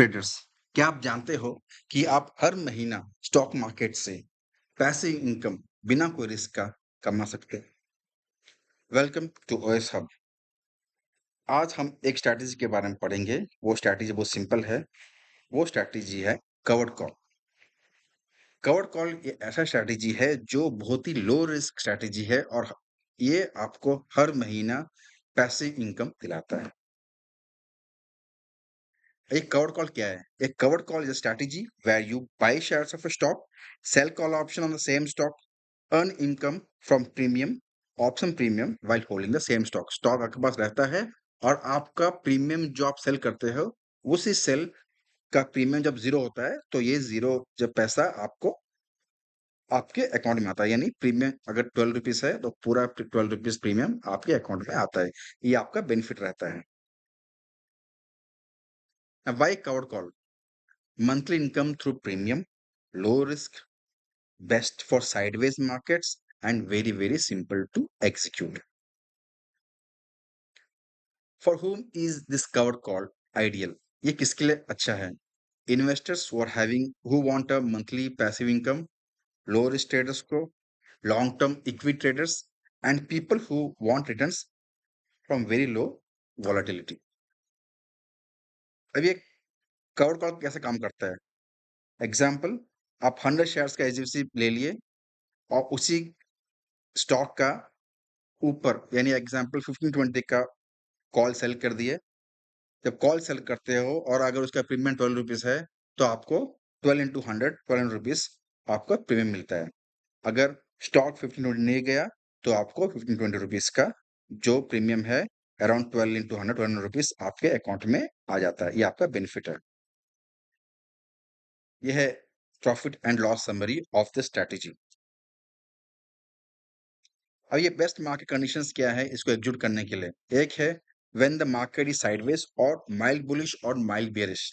Traders, क्या आप जानते हो कि आप हर महीना स्टॉक मार्केट से पैसिव इनकम बिना कोई रिस्क का कमा सकते हैं? Welcome to OS Hub. आज हम एक स्ट्रैटेजी के बारे में पढ़ेंगे। वो स्ट्रैटेजी बहुत सिंपल है। वो स्ट्रैटेजी है कवर्ड कॉल। कवर्ड कॉल ये ऐसा स्ट्रैटेजी है जो बहुत ही लो रिस्क स्ट्रैटेजी है और ये आपको हर महीना पैसिव इनकम दिलाता है। एक कवर्ड कॉल क्या है? एक covered call is a strategy where you buy shares of a stock, sell call option on the same stock, earn income from premium, option premium while holding the same stock. Stock आपके पास रहता है और आपका premium जो आप cell करते हो, उसी सेल का प्रीमियम जब जीरो होता है, तो ये जीरो जब पैसा आपको आपके अकाउंट में आता है। यानी प्रीमियम अगर 12 रुपीज है तो पूरा 12 रुपीज प्रीमियम आपके अकाउंट में आता है। ये आपका बेनिफिट रहता है। Why covered call? Monthly income through premium, low risk, best for sideways markets, and very, very simple to execute. For whom is this cover call ideal? ये किसके लिए अच्छा है? Investors who want a monthly passive income, low risk traders को, long term equity traders, and people who want returns from very low volatility. अब ये cover call कैसे काम करता है? एग्जाम्पल, आप 100 शेयर्स का एचडीएफसी ले लिए और उसी स्टॉक का ऊपर यानी एग्जांपल 15-20 का कॉल सेल कर दिए। जब कॉल सेल करते हो और अगर उसका प्रीमियम 12 रुपीज़ है, तो आपको 12 इंटू 100 12 रुपीज़ आपका प्रीमियम मिलता है। अगर स्टॉक 15-20 नहीं गया, तो आपको 15-20 रुपीज़ का जो प्रीमियम है अराउंड 12 इंटू 100 12 रुपीज़ आपके अकाउंट में आ जाता है। ये आपका बेनिफिट है। ये है profit and loss summary of the strategy. अब ये बेस्ट मार्केट कंडीशंस क्या है इसको एग्जीक्यूट करने के लिए? एक है when the market is sideways और माइल्ड बुलिश और माइल्ड बेयरिश।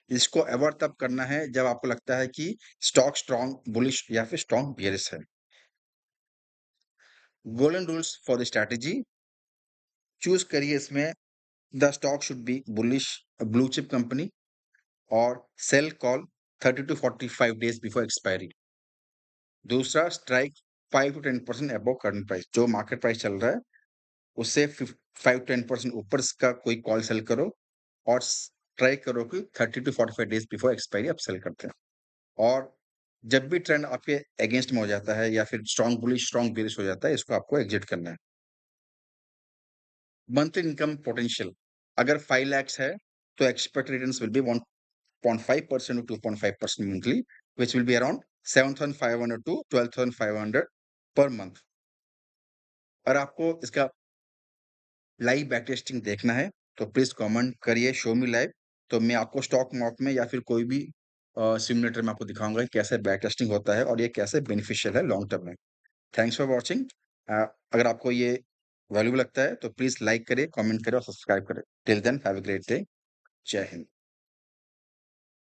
इसको अवॉइड तब करना है जब आपको लगता है कि स्टॉक स्ट्रॉन्ग बुलिश या फिर स्ट्रॉन्ग बेयरिश है। Golden rules for the strategy, choose करिए इसमें the stock should be bullish, blue chip company, और sell call 30 to 45 days before expiry. दूसरा, strike 5 to 10% above current price. जो मार्केट प्राइस चल रहा है उससे 5-10% ऊपर इसका कोई कॉल सेल करो और ट्राई करो कि 30 to 45 डेज बिफोर एक्सपायरी आप सेल करते हैं। और जब भी ट्रेंड आपके अगेंस्ट में हो जाता है या फिर स्ट्रॉन्ग बुलिश स्ट्रॉन्ग बेरिश हो जाता है, इसको आपको एग्जिट करना है। मंथली इनकम पोटेंशियल, अगर 5 lakhs है तो expect returns will be 1.5% to 2.5% monthly, which will be around 7,500 to 12,500 per month। और आपको इसका लाइव बैक टेस्टिंग देखना है तो प्लीज कमेंट करिए शो मी लाइव। तो मैं आपको स्टॉक मार्केट में या फिर कोई भी सिमुलेटर में आपको दिखाऊंगा कि कैसे बैक टेस्टिंग होता है और ये कैसे बेनिफिशियल है लॉन्ग टर्म में। Thanks for watching. अगर आपको ये वैल्यूबल लगता है तो प्लीज लाइक करें, कमेंट करें और सब्सक्राइब करें। Till then have a great day. जय हिंद।